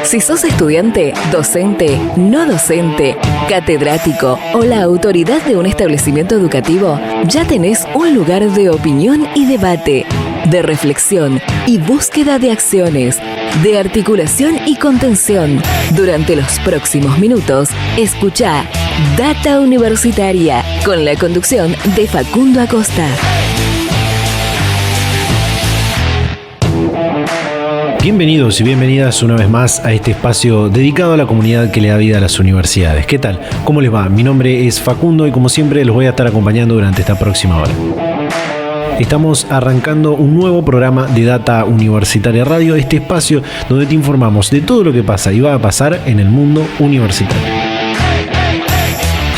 Si sos estudiante, docente, no docente, catedrático o la autoridad de un establecimiento educativo, ya tenés un lugar de opinión y debate, de reflexión y búsqueda de acciones, de articulación y contención. Durante los próximos minutos, escuchá Data Universitaria, con la conducción de Facundo Acosta. Bienvenidos y bienvenidas una vez más a este espacio dedicado a la comunidad que le da vida a las universidades. ¿Qué tal? ¿Cómo les va? Mi nombre es Facundo y como siempre los voy a estar acompañando durante esta próxima hora. Estamos arrancando un nuevo programa de Data Universitaria Radio, este espacio donde te informamos de todo lo que pasa y va a pasar en el mundo universitario.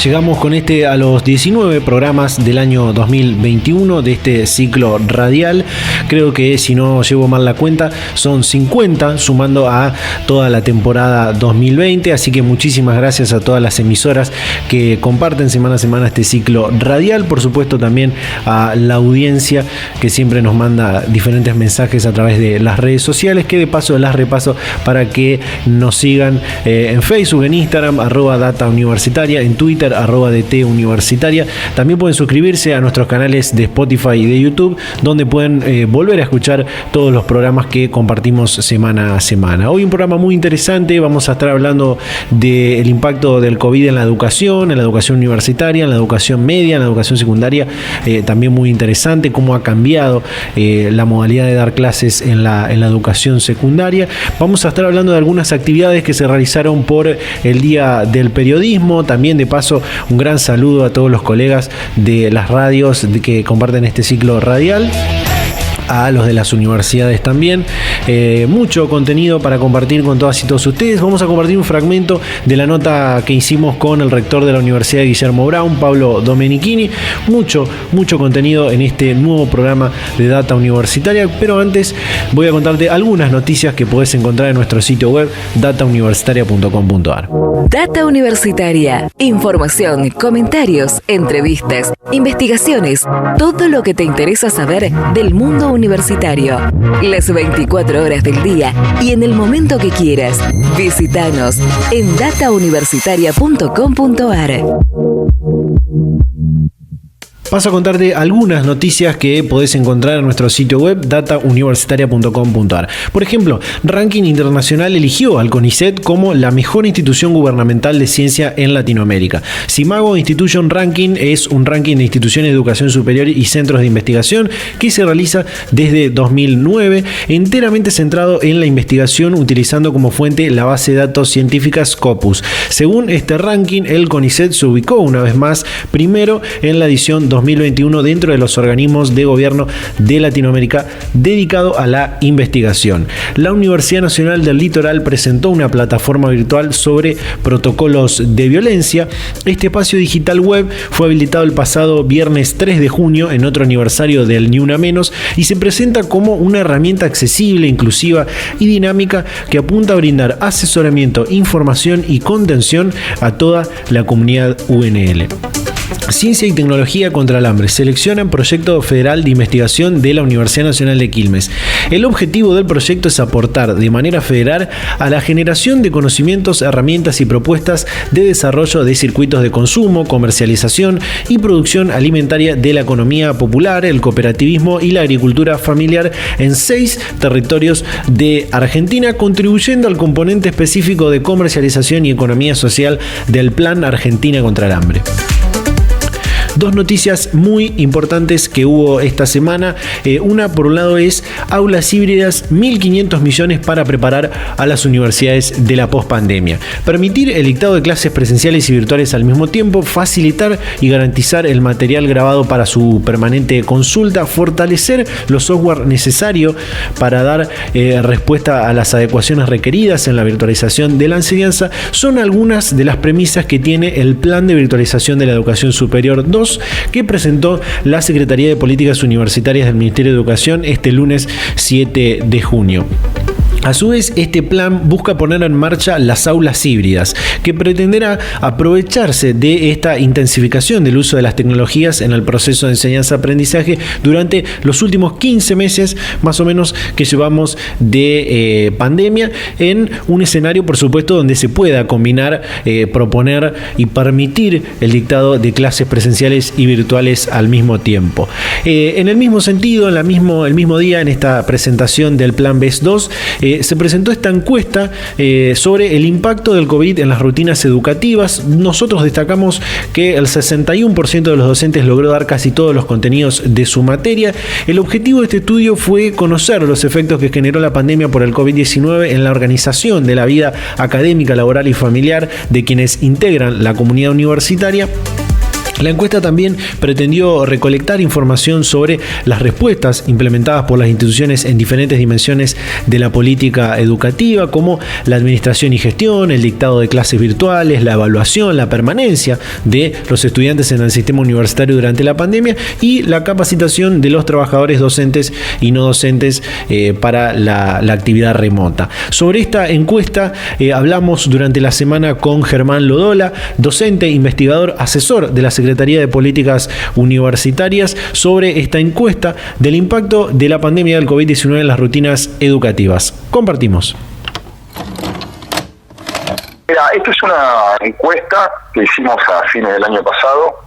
Llegamos con a los 19 programas del año 2021 de este ciclo radial. Creo que, si no llevo mal la cuenta, son 50 sumando a toda la temporada 2020. Así que muchísimas gracias a todas las emisoras que comparten semana a semana este ciclo radial. Por supuesto también a la audiencia que siempre nos manda diferentes mensajes a través de las redes sociales, que de paso las repaso para que nos sigan en Facebook, en Instagram, @datauniversitaria, en Twitter, @DT Universitaria. También pueden suscribirse a nuestros canales de Spotify y de YouTube, donde pueden volver a escuchar todos los programas que compartimos semana a semana. Hoy un programa muy interesante. Vamos a estar hablando del impacto del COVID en la educación universitaria, en la educación media, en la educación secundaria. También muy interesante cómo ha cambiado la modalidad de dar clases en la educación secundaria. Vamos a estar hablando de algunas actividades que se realizaron por el Día del Periodismo. También, de paso, un gran saludo a todos los colegas de las radios que comparten este ciclo radial, a los de las universidades también. Mucho contenido para compartir con todas y todos ustedes. Vamos a compartir un fragmento de la nota que hicimos con el rector de la Universidad de Guillermo Brown, Pablo Domenichini. Mucho contenido en este nuevo programa de Data Universitaria, pero antes voy a contarte algunas noticias que podés encontrar en nuestro sitio web datauniversitaria.com.ar. Data Universitaria. Información, comentarios, entrevistas, investigaciones, todo lo que te interesa saber del mundo universitario. Las 24 horas del día y en el momento que quieras. Visítanos en datauniversitaria.com.ar. Paso a contarte algunas noticias que podés encontrar en nuestro sitio web datauniversitaria.com.ar. Por ejemplo, Ranking Internacional eligió al CONICET como la mejor institución gubernamental de ciencia en Latinoamérica. Simago Institution Ranking es un ranking de instituciones de educación superior y centros de investigación que se realiza desde 2009, enteramente centrado en la investigación, utilizando como fuente la base de datos científica Scopus. Según este ranking, el CONICET se ubicó una vez más primero en la edición 2021 dentro de los organismos de gobierno de Latinoamérica dedicado a la investigación. La Universidad Nacional del Litoral presentó una plataforma virtual sobre protocolos de violencia. Este espacio digital web fue habilitado el pasado viernes 3 de junio en otro aniversario del Ni Una Menos y se presenta como una herramienta accesible, inclusiva y dinámica que apunta a brindar asesoramiento, información y contención a toda la comunidad UNL. Ciencia y Tecnología contra el Hambre selecciona proyecto federal de investigación de la Universidad Nacional de Quilmes. El objetivo del proyecto es aportar de manera federal a la generación de conocimientos, herramientas y propuestas de desarrollo de circuitos de consumo, comercialización y producción alimentaria de la economía popular, el cooperativismo y la agricultura familiar en 6 territorios de Argentina, contribuyendo al componente específico de comercialización y economía social del Plan Argentina contra el Hambre. Dos noticias muy importantes que hubo esta semana. Una, por un lado, es aulas híbridas, 1.500 millones para preparar a las universidades de la pospandemia. Permitir el dictado de clases presenciales y virtuales al mismo tiempo, facilitar y garantizar el material grabado para su permanente consulta, fortalecer los software necesarios para dar respuesta a las adecuaciones requeridas en la virtualización de la enseñanza, son algunas de las premisas que tiene el Plan de Virtualización de la Educación Superior 2, que presentó la Secretaría de Políticas Universitarias del Ministerio de Educación este lunes 7 de junio. A su vez, este plan busca poner en marcha las aulas híbridas, que pretenderá aprovecharse de esta intensificación del uso de las tecnologías en el proceso de enseñanza-aprendizaje durante los últimos 15 meses, más o menos, que llevamos de pandemia, en un escenario, por supuesto, donde se pueda combinar, proponer y permitir el dictado de clases presenciales y virtuales al mismo tiempo. En el mismo sentido, el mismo día, en esta presentación del Plan BES 2, se presentó esta encuesta sobre el impacto del COVID en las rutinas educativas. Nosotros destacamos que el 61% de los docentes logró dar casi todos los contenidos de su materia. El objetivo de este estudio fue conocer los efectos que generó la pandemia por el COVID-19 en la organización de la vida académica, laboral y familiar de quienes integran la comunidad universitaria. La encuesta también pretendió recolectar información sobre las respuestas implementadas por las instituciones en diferentes dimensiones de la política educativa, como la administración y gestión, el dictado de clases virtuales, la evaluación, la permanencia de los estudiantes en el sistema universitario durante la pandemia y la capacitación de los trabajadores docentes y no docentes para la actividad remota. Sobre esta encuesta hablamos durante la semana con Germán Lodola, docente, investigador, asesor de la Secretaría de Políticas Universitarias, sobre esta encuesta del impacto de la pandemia del COVID-19 en las rutinas educativas. Compartimos. Mira, esta es una encuesta que hicimos a fines del año pasado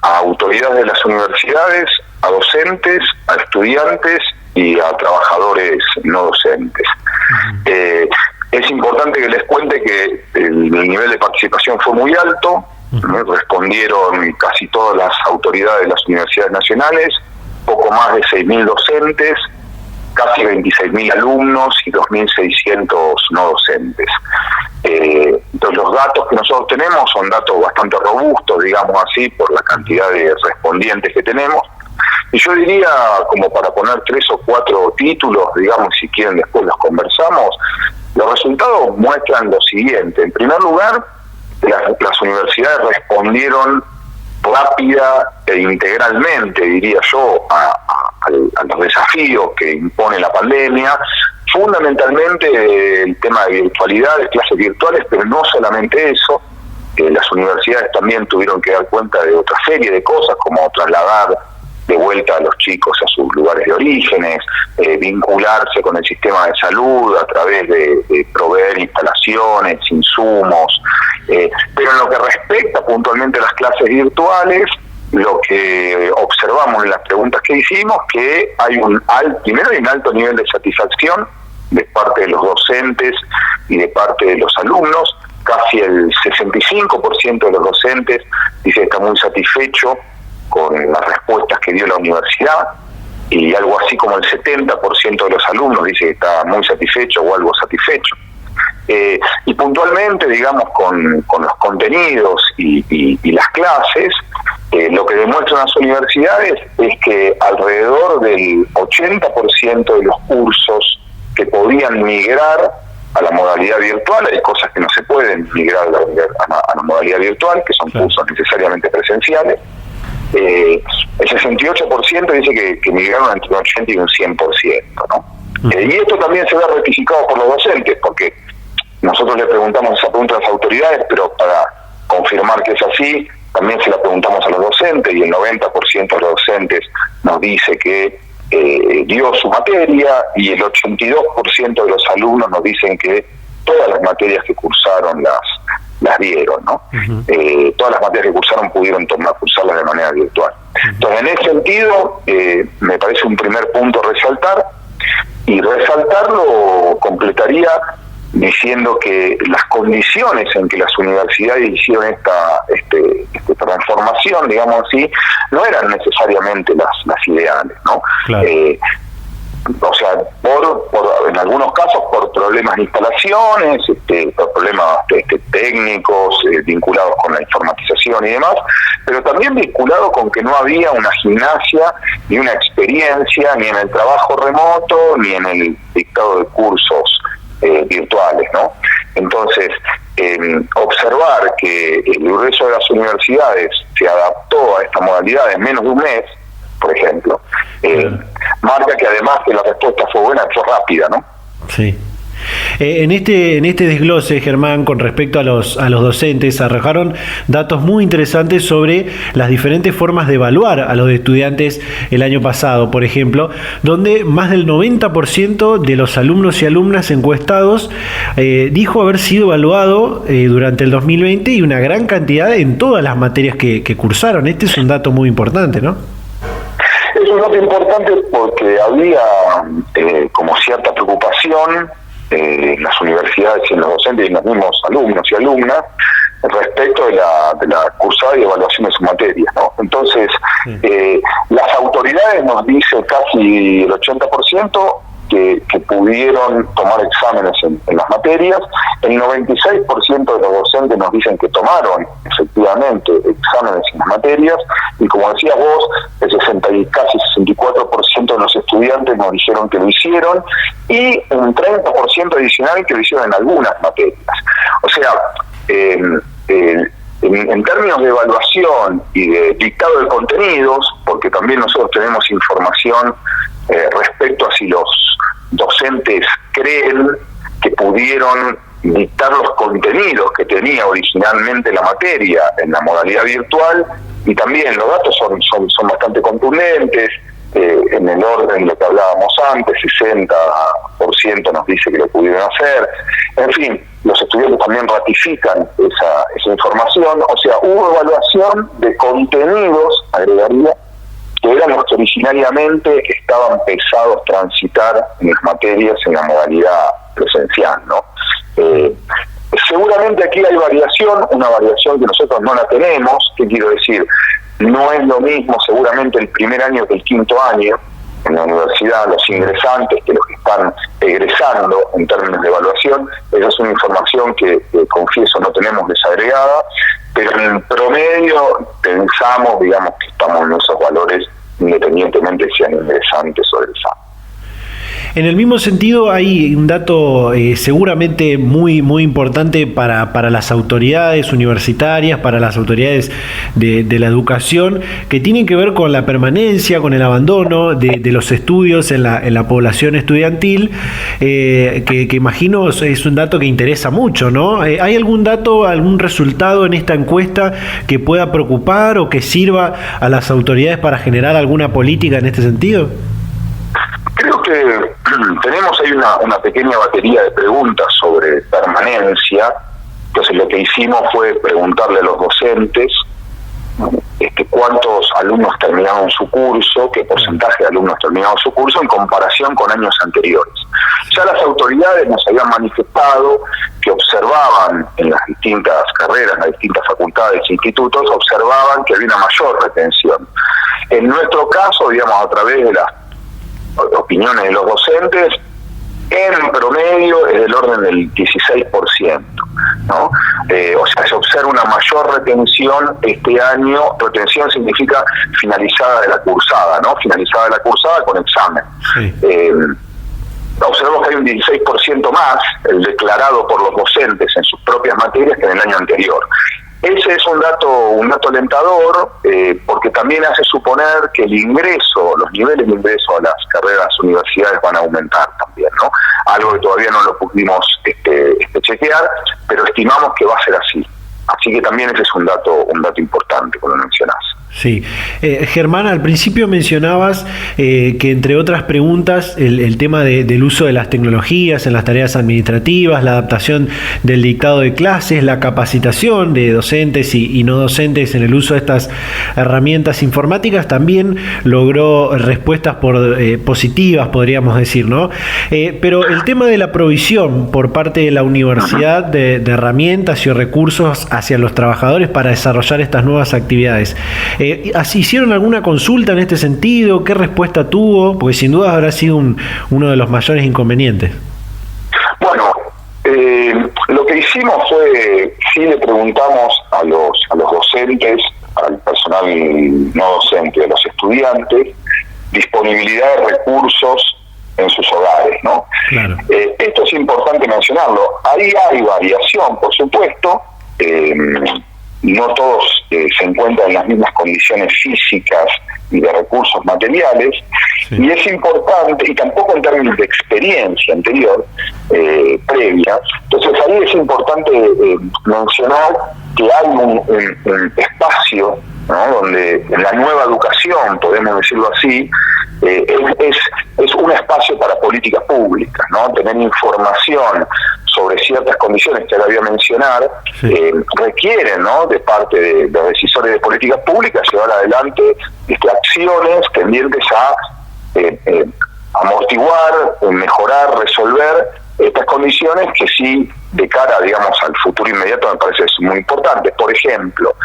a autoridades de las universidades, a docentes, a estudiantes y a trabajadores no docentes. Es importante que les cuente que el nivel de participación fue muy alto. Respondieron casi todas las autoridades de las universidades nacionales, poco más de 6.000 docentes, casi 26.000 alumnos y 2.600 no docentes. Entonces los datos que nosotros tenemos son datos bastante robustos, digamos así, por la cantidad de respondientes que tenemos. Y yo diría, como para poner 3 o 4 títulos, digamos, si quieren después los conversamos, los resultados muestran lo siguiente. En primer lugar, las universidades respondieron rápida e integralmente, diría yo, a los desafíos que impone la pandemia, fundamentalmente el tema de virtualidad, de clases virtuales, pero no solamente eso. Las universidades también tuvieron que dar cuenta de otra serie de cosas, como trasladar de vuelta a los chicos a sus lugares de orígenes, vincularse con el sistema de salud a través de proveer instalaciones, insumos, pero en lo que respecta puntualmente a las clases virtuales, lo que observamos en las preguntas que hicimos, que hay primero hay un alto nivel de satisfacción de parte de los docentes y de parte de los alumnos. Casi el 65% de los docentes dice que está muy satisfecho con las respuestas que dio la universidad, y algo así como el 70% de los alumnos dice que está muy satisfecho o algo satisfecho. Y puntualmente, digamos, con los contenidos y las clases, lo que demuestran las universidades es que alrededor del 80% de los cursos que podían migrar a la modalidad virtual, hay cosas que no se pueden migrar a la modalidad virtual, que son cursos necesariamente presenciales. El 68% dice que migraron entre un 80 y un 100%, ¿no? Y esto también se ve ratificado por los docentes, porque nosotros le preguntamos esa pregunta a las autoridades, pero para confirmar que es así, también se la preguntamos a los docentes, y el 90% de los docentes nos dice que dio su materia, y el 82% de los alumnos nos dicen que todas las materias que cursaron las dieron, ¿no? Todas las materias que cursaron pudieron cursarlas de manera virtual. Entonces, en ese sentido, me parece un primer punto resaltar, y resaltarlo completaría diciendo que las condiciones en que las universidades hicieron esta transformación, digamos así, no eran necesariamente las ideales, ¿no? Claro. O sea, en algunos casos por problemas de instalaciones, por problemas técnicos vinculados con la informatización y demás, pero también vinculado con que no había una gimnasia ni una experiencia ni en el trabajo remoto ni en el dictado de cursos virtuales, ¿no? Entonces, observar que el grueso de las universidades se adaptó a esta modalidad en menos de un mes, por ejemplo, marca que además que la respuesta fue buena, fue rápida, ¿no? Sí. En este desglose, Germán, con respecto a los docentes, arrojaron datos muy interesantes sobre las diferentes formas de evaluar a los estudiantes el año pasado, por ejemplo, donde más del 90% de los alumnos y alumnas encuestados dijo haber sido evaluado durante el 2020 y una gran cantidad en todas las materias que cursaron. Este es un dato muy importante, ¿no? Es un dato importante porque había como cierta preocupación en las universidades y en los docentes y en los mismos alumnos y alumnas respecto de la cursada y evaluación de sus materias, ¿no? Entonces, las autoridades nos dicen casi el 80% que pudieron tomar exámenes en las materias. El 96% de los docentes nos dicen que tomaron efectivamente exámenes en las materias, y como decías vos, el casi 64% de los estudiantes nos dijeron que lo hicieron, y un 30% adicional que lo hicieron en algunas materias. O sea, en términos de evaluación y de dictado de contenidos, porque también nosotros tenemos información respecto a si los docentes creen que pudieron dictar los contenidos que tenía originalmente la materia en la modalidad virtual, y también los datos son bastante contundentes, en el orden de lo que hablábamos antes, 60% nos dice que lo pudieron hacer. En fin, los estudiantes también ratifican esa información. O sea, hubo evaluación de contenidos, agregaría, que eran los que originariamente estaban pesados transitar en las materias en la modalidad presencial, ¿no? Seguramente aquí hay una variación que nosotros no la tenemos. ¿Qué quiero decir? No es lo mismo seguramente el primer año que el quinto año en la universidad, los ingresantes que los que están egresando en términos de evaluación. Esa es una información que confieso no tenemos desagregada, pero en promedio pensamos, digamos, que estamos en esos valores independientemente sean ingresantes o egresantes. En el mismo sentido, hay un dato seguramente muy importante para las autoridades universitarias, para las autoridades de la educación, que tienen que ver con la permanencia, con el abandono de los estudios en la población estudiantil, que imagino es un dato que interesa mucho, ¿no? ¿Hay algún dato, algún resultado en esta encuesta que pueda preocupar o que sirva a las autoridades para generar alguna política en este sentido? Creo que tenemos ahí una pequeña batería de preguntas sobre permanencia. Entonces lo que hicimos fue preguntarle a los docentes cuántos alumnos terminaron su curso, qué porcentaje de alumnos terminaron su curso en comparación con años anteriores. Ya las autoridades nos habían manifestado que observaban en las distintas carreras, en las distintas facultades e institutos, observaban que había una mayor retención. En nuestro caso, digamos, a través de las opiniones de los docentes, en promedio es del orden del 16%, ¿no? O sea, se observa una mayor retención este año. Retención significa finalizada de la cursada, ¿no? Finalizada de la cursada con examen. Sí. Observamos que hay un 16% más, el declarado por los docentes en sus propias materias, que en el año anterior. Ese es un dato alentador, porque también hace suponer que los niveles de ingreso a las carreras universidades van a aumentar también, ¿no? Algo que todavía no lo pudimos chequear, pero estimamos que va a ser así. Así que también ese es un dato importante, como mencionás. Sí. Germán, al principio mencionabas que entre otras preguntas el tema del uso de las tecnologías en las tareas administrativas, la adaptación del dictado de clases, la capacitación de docentes y no docentes en el uso de estas herramientas informáticas también logró respuestas positivas, podríamos decir, ¿no? Pero el tema de la provisión por parte de la universidad de herramientas y recursos hacia los trabajadores para desarrollar estas nuevas actividades. ¿Hicieron alguna consulta en este sentido? ¿Qué respuesta tuvo? Porque sin duda habrá sido uno de los mayores inconvenientes. Bueno, lo que hicimos fue, sí le preguntamos a los docentes, al personal no docente, a los estudiantes, disponibilidad de recursos en sus hogares, ¿no? Claro. Esto es importante mencionarlo. Ahí hay variación, por supuesto. no todos se encuentran en las mismas condiciones físicas y de recursos materiales, sí. Y es importante, y tampoco en términos de experiencia anterior, previa. Entonces ahí es importante mencionar que hay un espacio, ¿no?, donde en la nueva educación, podemos decirlo así, es un espacio para políticas públicas, ¿no? Tener información sobre ciertas condiciones que ahora voy a mencionar, sí. Requieren, ¿no?, de parte de los decisores de políticas públicas llevar adelante acciones tendientes a amortiguar, mejorar, resolver estas condiciones que sí, de cara, digamos, al futuro inmediato, me parece muy importante. Por ejemplo,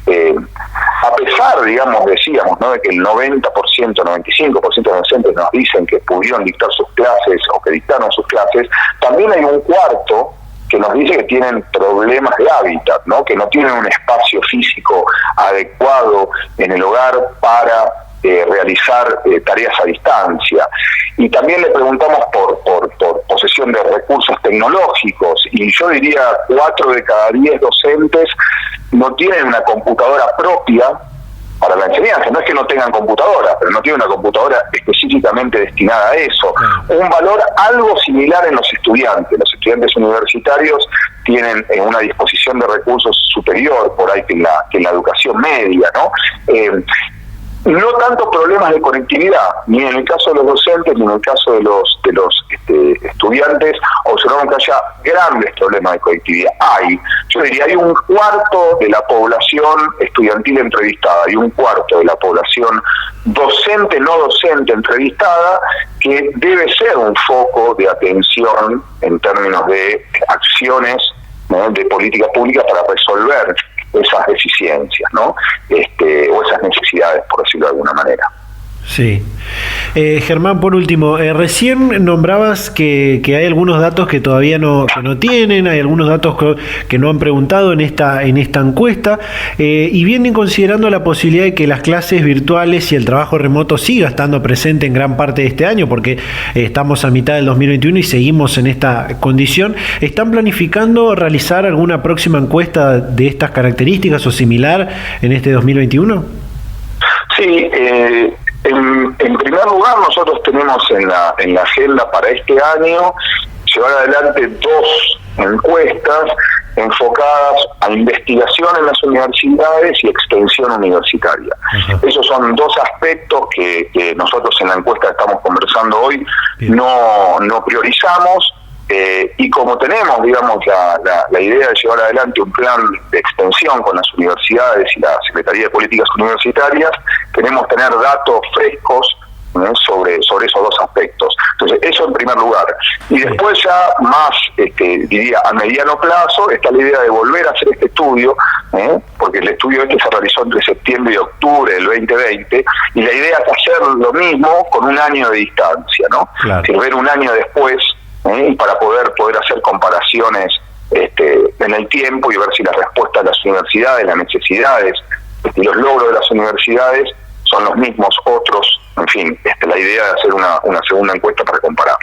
a pesar, digamos, decíamos, ¿no?, de que el 90%, 95% de los docentes nos dicen que pudieron dictar sus clases o que dictaron sus clases, también hay un cuarto que nos dice que tienen problemas de hábitat, ¿no?, que no tienen un espacio físico adecuado en el hogar para realizar tareas a distancia. Y también le preguntamos por posesión de recursos tecnológicos, y yo diría 4 de cada 10 docentes no tienen una computadora propia para la enseñanza. No es que no tengan computadora, pero no tienen una computadora específicamente destinada a eso. Un valor algo similar en los estudiantes. Los estudiantes universitarios tienen una disposición de recursos superior por ahí que en la educación media, ¿no? No tanto problemas de conectividad, ni en el caso de los docentes, ni en el caso de los estudiantes, observamos que haya grandes problemas de conectividad. Yo diría, hay un cuarto de la población estudiantil entrevistada y un cuarto de la población docente, no docente entrevistada, que debe ser un foco de atención en términos de acciones, ¿no?, de política pública para resolver esas deficiencias, ¿no?, o esas necesidades, por decirlo de alguna manera. Sí. Germán, por último, recién nombrabas que hay algunos datos que todavía no tienen, hay algunos datos que no han preguntado en esta encuesta, y vienen considerando la posibilidad de que las clases virtuales y el trabajo remoto siga estando presente en gran parte de este año, porque estamos a mitad del 2021 y seguimos en esta condición. ¿Están planificando realizar alguna próxima encuesta de estas características o similar en este 2021? Sí, en primer lugar, nosotros tenemos en la agenda para este año llevar adelante 2 encuestas enfocadas a investigación en las universidades y extensión universitaria. Uh-huh. Esos son 2 aspectos que nosotros en la encuesta que estamos conversando hoy no priorizamos. Y como tenemos, digamos, la idea de llevar adelante un plan de extensión con las universidades y la Secretaría de Políticas Universitarias, queremos tener datos frescos, ¿no?, sobre esos 2 aspectos. Entonces, eso en primer lugar. Y después ya más, diría, a mediano plazo, está la idea de volver a hacer este estudio, porque el estudio se realizó entre septiembre y octubre del 2020, y la idea es hacer lo mismo con un año de distancia, ¿no? Claro. Que ver un año después, para poder hacer comparaciones en el tiempo y ver si las respuestas de las universidades, las necesidades y los logros de las universidades son los mismos, otros, en fin, la idea de hacer una segunda encuesta para comparar.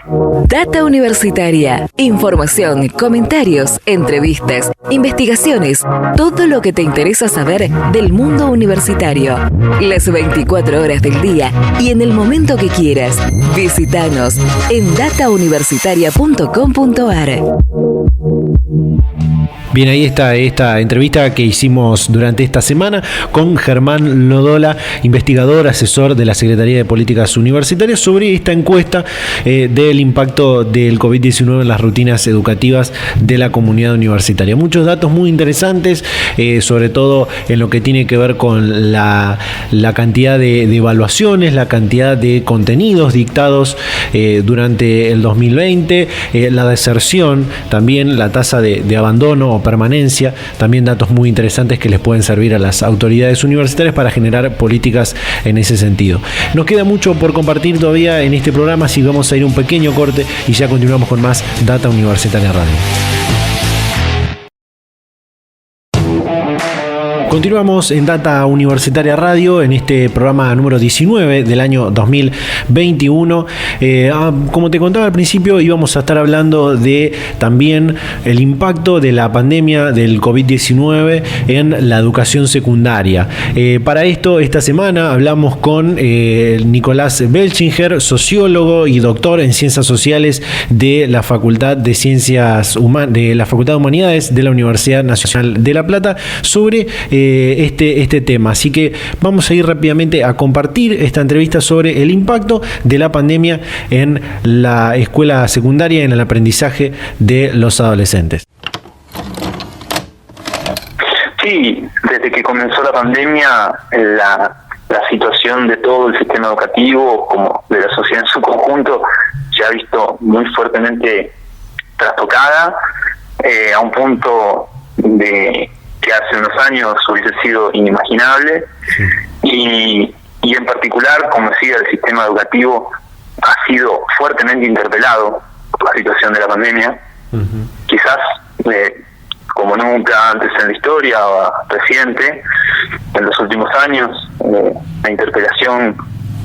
Data Universitaria, información, comentarios, entrevistas, investigaciones, todo lo que te interesa saber del mundo universitario. Las 24 horas del día y en el momento que quieras. Visítanos en datauniversitaria.com.ar. Bien, ahí está esta entrevista que hicimos durante esta semana con Germán Lodola, investigador, asesor de la Secretaría de Políticas Universitarias, sobre esta encuesta del impacto del COVID-19 en las rutinas educativas de la comunidad universitaria. Muchos datos muy interesantes, sobre todo en lo que tiene que ver con la cantidad de evaluaciones, la cantidad de contenidos dictados durante el 2020, la deserción, también la tasa de abandono o permanencia, también datos muy interesantes que les pueden servir a las autoridades universitarias para generar políticas en ese sentido. Nos queda mucho por compartir todavía en este programa, así que vamos a ir a un pequeño corte y ya continuamos con más Data Universitaria Radio. Continuamos en Data Universitaria Radio en este programa número 19 del año 2021. Como te contaba al principio, íbamos a estar hablando de también el impacto de la pandemia del COVID-19 en la educación secundaria. Para esto, esta semana hablamos con Nicolás Belchinger, sociólogo y doctor en Ciencias Sociales de la Facultad de de la Facultad de Humanidades de la Universidad Nacional de La Plata, sobre este tema. Así que vamos a ir rápidamente a compartir esta entrevista sobre el impacto de la pandemia en la escuela secundaria y en el aprendizaje de los adolescentes. Sí, desde que comenzó la pandemia, la situación de todo el sistema educativo, como de la sociedad en su conjunto, se ha visto muy fuertemente trastocada, a un punto de que hace unos años hubiese sido inimaginable. Sí. Y en particular, como decía, el sistema educativo ha sido fuertemente interpelado por la situación de la pandemia. Uh-huh. Quizás como nunca antes en la historia reciente, en los últimos años, la interpelación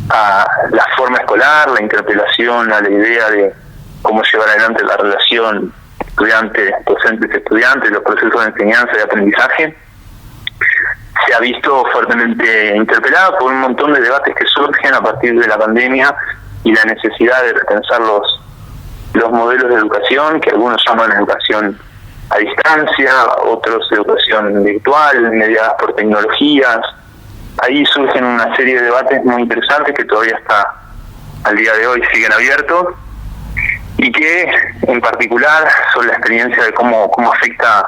a la forma escolar, la interpelación a la idea de cómo llevar adelante la relación docentes-estudiantes, los procesos de enseñanza y aprendizaje, se ha visto fuertemente interpelada por un montón de debates que surgen a partir de la pandemia y la necesidad de repensar los modelos de educación, que algunos llaman educación a distancia, otros educación virtual, mediadas por tecnologías. Ahí surgen una serie de debates muy interesantes que todavía al día de hoy siguen abiertos, y que en particular son la experiencia de cómo afecta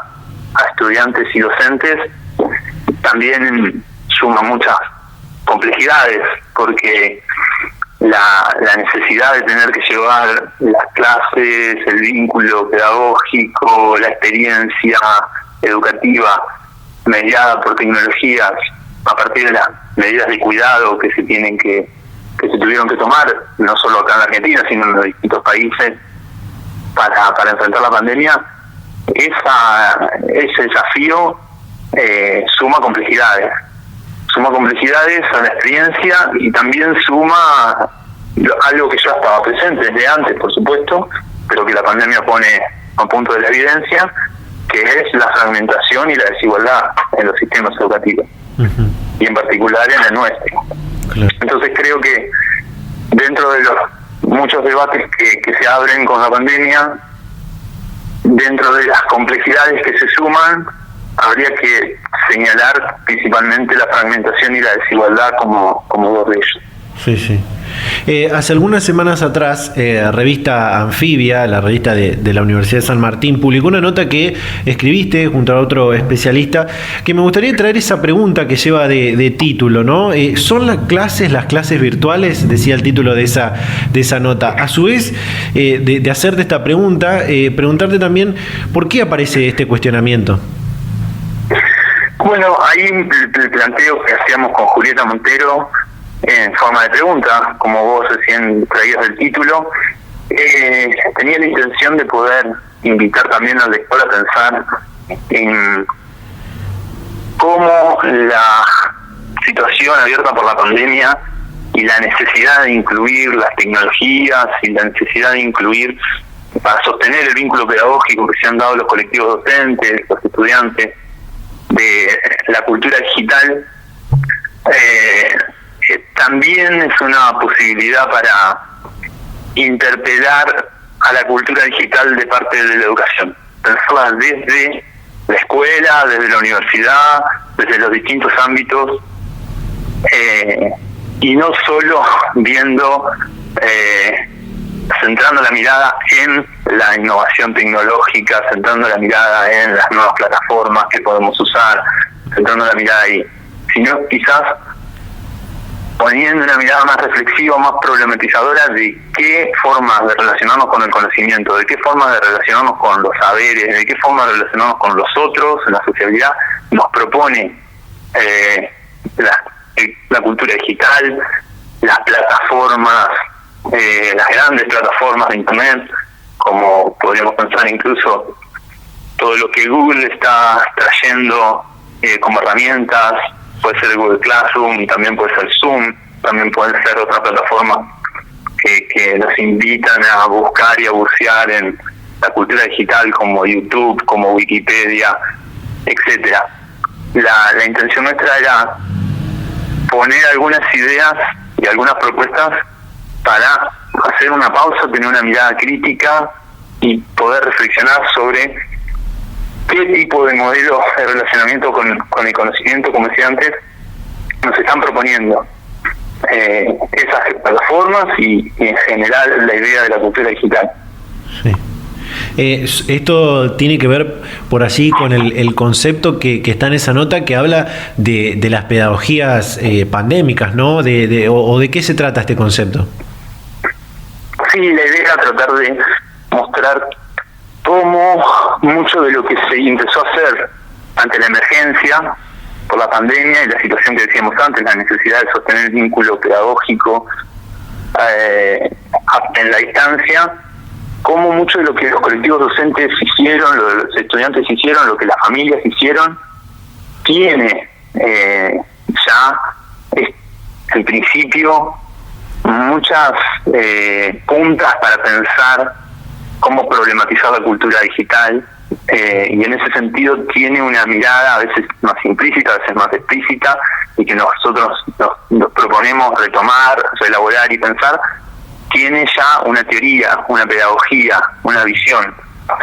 a estudiantes y docentes. También suma muchas complejidades, porque la necesidad de tener que llevar las clases, el vínculo pedagógico, la experiencia educativa mediada por tecnologías, a partir de las medidas de cuidado que se tuvieron que tomar, no solo acá en la Argentina, sino en los distintos países, para enfrentar la pandemia. Ese desafío suma complejidades a la experiencia, y también suma algo que ya estaba presente desde antes, por supuesto, pero que la pandemia pone a punto de la evidencia, que es la fragmentación y la desigualdad en los sistemas educativos. Uh-huh. Y en particular en el nuestro. Claro. Entonces creo que dentro de los muchos debates que se abren con la pandemia, dentro de las complejidades que se suman, habría que señalar principalmente la fragmentación y la desigualdad como dos de ellos. Sí, sí. Hace algunas semanas atrás, revista Anfibia, la revista de la Universidad de San Martín, publicó una nota que escribiste junto a otro especialista, que me gustaría traer esa pregunta que lleva de título, ¿no? ¿Son las clases virtuales? Decía el título de esa nota. A su vez, de hacerte esta pregunta, preguntarte también ¿por qué aparece este cuestionamiento? Bueno, ahí el planteo que hacíamos con Julieta Montero, en forma de pregunta, como vos recién traías el título, tenía la intención de poder invitar también al lector a pensar en cómo la situación abierta por la pandemia y la necesidad de incluir las tecnologías y la necesidad de incluir para sostener el vínculo pedagógico que se han dado los colectivos docentes, los estudiantes, de la cultura digital, también es una posibilidad para interpelar a la cultura digital de parte de la educación, pensarla desde la escuela, desde la universidad, desde los distintos ámbitos, y no solo viendo, centrando la mirada en la innovación tecnológica, centrando la mirada en las nuevas plataformas que podemos usar, centrando la mirada ahí, sino quizás poniendo una mirada más reflexiva, más problematizadora de qué formas de relacionarnos con el conocimiento, de qué formas de relacionarnos con los saberes, de qué formas de relacionarnos con los otros, en la sociabilidad, nos propone la cultura digital, las plataformas, las grandes plataformas de Internet, como podríamos pensar incluso todo lo que Google está trayendo como herramientas. Puede ser el Google Classroom, también puede ser Zoom, también pueden ser otras plataformas que nos invitan a buscar y a bucear en la cultura digital, como YouTube, como Wikipedia, etcétera. La intención nuestra era poner algunas ideas y algunas propuestas para hacer una pausa, tener una mirada crítica y poder reflexionar sobre qué tipo de modelos de relacionamiento con el conocimiento, como decía antes, nos están proponiendo esas plataformas y en general la idea de la cultura digital. Sí. Esto tiene que ver por allí con el concepto que está en esa nota que habla de las pedagogías pandémicas, ¿no? ¿O de qué se trata este concepto? Sí, la idea era tratar de mostrar cómo mucho de lo que se empezó a hacer ante la emergencia por la pandemia y la situación que decíamos antes, la necesidad de sostener el vínculo pedagógico en la distancia, cómo mucho de lo que los colectivos docentes hicieron, lo que los estudiantes hicieron, lo que las familias hicieron, tiene ya en principio muchas puntas para pensar cómo problematizar la cultura digital, y en ese sentido tiene una mirada a veces más implícita, a veces más explícita, y que nosotros nos proponemos retomar, reelaborar y pensar. Tiene ya una teoría, una pedagogía, una visión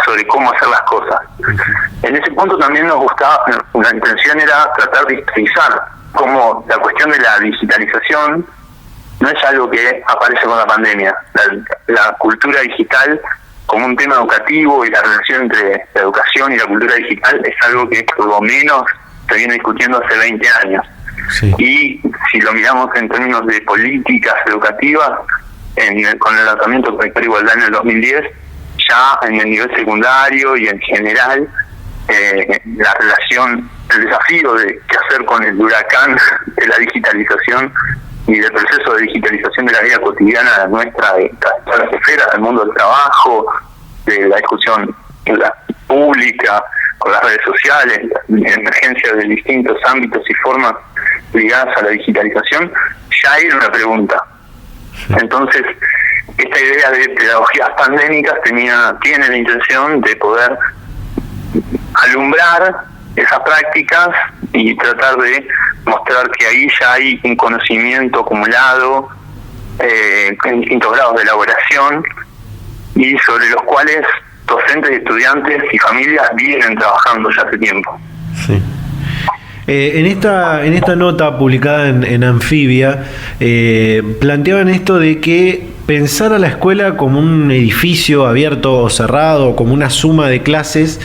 sobre cómo hacer las cosas. En ese punto también nos gustaba, la intención era tratar de historizar cómo la cuestión de la digitalización no es algo que aparece con la pandemia. La cultura digital como un tema educativo y la relación entre la educación y la cultura digital es algo que por lo menos se viene discutiendo hace 20 años. Sí. Y si lo miramos en términos de políticas educativas, con el lanzamiento de Conectar Igualdad en el 2010, ya en el nivel secundario y en general, la relación, el desafío de qué hacer con el huracán de la digitalización y del proceso de digitalización de la vida cotidiana nuestra, de todas las esferas del mundo del trabajo, de la discusión pública, con las redes sociales, la emergencia de distintos ámbitos y formas ligadas a la digitalización, ya era una pregunta. Entonces, esta idea de pedagogías pandémicas tiene la intención de poder alumbrar esas prácticas y tratar de mostrar que ahí ya hay un conocimiento acumulado en distintos grados de elaboración y sobre los cuales docentes, estudiantes y familias vienen trabajando ya hace tiempo. Sí. En esta nota publicada en Anfibia, planteaban esto de que pensar a la escuela como un edificio abierto o cerrado, como una suma de clases,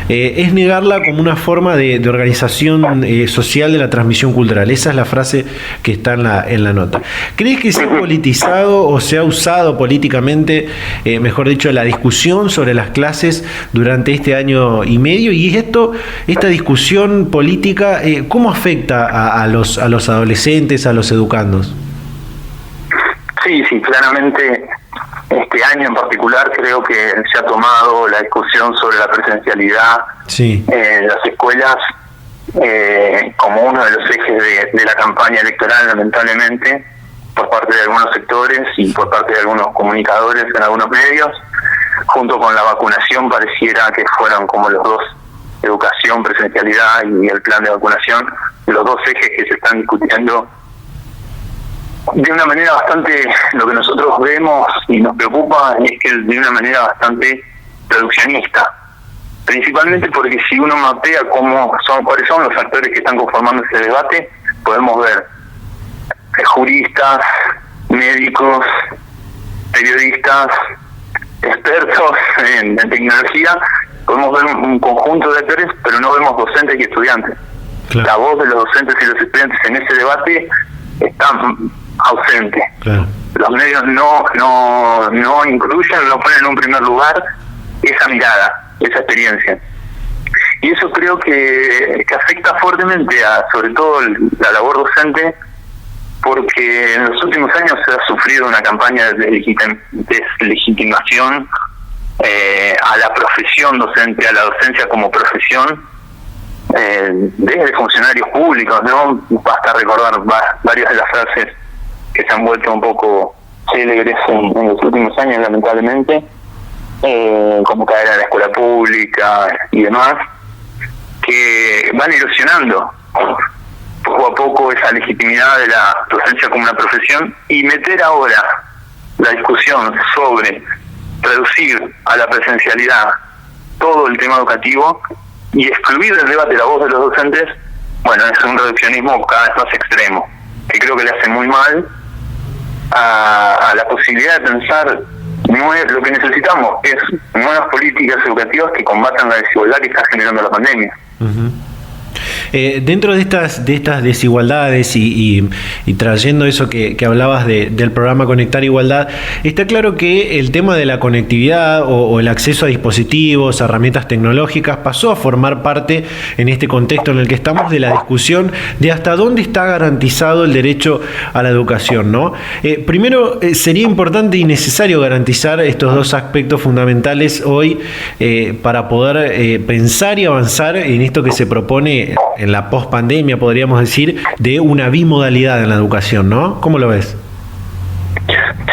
es negarla como una forma de organización social de la transmisión cultural. Esa es la frase que está en la nota. ¿Crees que se ha politizado o se ha usado políticamente, mejor dicho, la discusión sobre las clases durante este año y medio? Y esta discusión política, ¿cómo afecta a los adolescentes, a los educandos? Sí, claramente este año en particular creo que se ha tomado la discusión sobre la presencialidad en las escuelas como uno de los ejes de la campaña electoral, lamentablemente, por parte de algunos sectores y por parte de algunos comunicadores en algunos medios. Junto con la vacunación pareciera que fueron como los dos, educación, presencialidad y el plan de vacunación, los dos ejes que se están discutiendo de una manera bastante, lo que nosotros vemos y nos preocupa es que de una manera bastante reduccionista, principalmente porque si uno mapea cuáles son los actores que están conformando ese debate, podemos ver juristas, médicos, periodistas, expertos en tecnología. Podemos ver un conjunto de actores, pero no vemos docentes y estudiantes. Claro. La voz de los docentes y los estudiantes en ese debate está ausente. Claro. Los medios no incluyen, no ponen en un primer lugar esa mirada, esa experiencia. Y eso creo que afecta fuertemente sobre todo la labor docente, porque en los últimos años se ha sufrido una campaña de deslegitimación a la profesión docente, a la docencia como profesión, desde funcionarios públicos, ¿no? Basta recordar varias de las frases que se han vuelto un poco célebres en los últimos años, lamentablemente, como caer a la escuela pública y demás, que van erosionando poco a poco esa legitimidad de la docencia como una profesión, y meter ahora la discusión sobre reducir a la presencialidad todo el tema educativo y excluir del debate la voz de los docentes, bueno, es un reduccionismo cada vez más extremo, que creo que le hace muy mal a la posibilidad de pensar. Lo que necesitamos es nuevas políticas educativas que combatan la desigualdad que está generando la pandemia. Uh-huh. Dentro de estas desigualdades y trayendo eso que hablabas del programa Conectar Igualdad, está claro que el tema de la conectividad o el acceso a dispositivos, a herramientas tecnológicas, pasó a formar parte en este contexto en el que estamos de la discusión de hasta dónde está garantizado el derecho a la educación, ¿no? Primero, sería importante y necesario garantizar estos dos aspectos fundamentales hoy para poder pensar y avanzar en esto que se propone en la pospandemia, podríamos decir, de una bimodalidad en la educación, ¿no? ¿Cómo lo ves?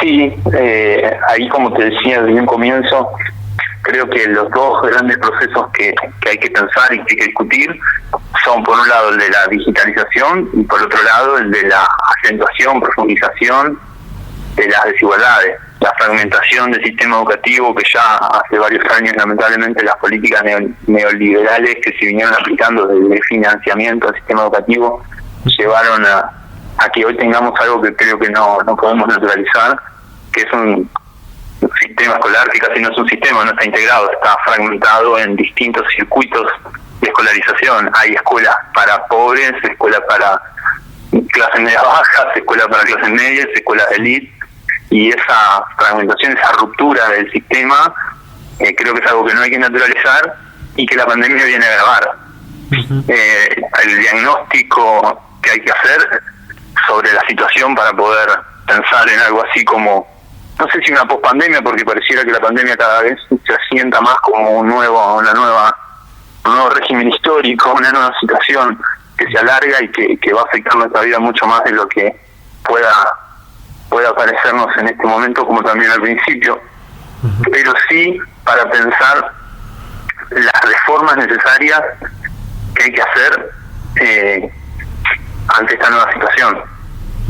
Sí, ahí, como te decía desde un comienzo, creo que los dos grandes procesos que hay que pensar y que hay que discutir son, por un lado, el de la digitalización y, por otro lado, el de la acentuación, profundización de las desigualdades, la fragmentación del sistema educativo, que ya hace varios años, lamentablemente, las políticas neoliberales que se vinieron aplicando desde el financiamiento del sistema educativo llevaron a que hoy tengamos algo que creo que no podemos naturalizar, que es un sistema escolar que casi no es un sistema, no está integrado, está fragmentado en distintos circuitos de escolarización. Hay escuelas para pobres, escuelas para clases medias bajas, escuelas para clases medias, escuelas de élite, y esa fragmentación, esa ruptura del sistema, creo que es algo que no hay que naturalizar y que la pandemia viene a agravar. Uh-huh. El diagnóstico que hay que hacer sobre la situación para poder pensar en algo así como, no sé si una pospandemia, porque pareciera que la pandemia cada vez se asienta más como un nuevo régimen histórico, una nueva situación que se alarga y que va a afectar nuestra vida mucho más de lo que pueda parecernos en este momento, como también al principio. Uh-huh. Pero sí para pensar las reformas necesarias que hay que hacer ante esta nueva situación.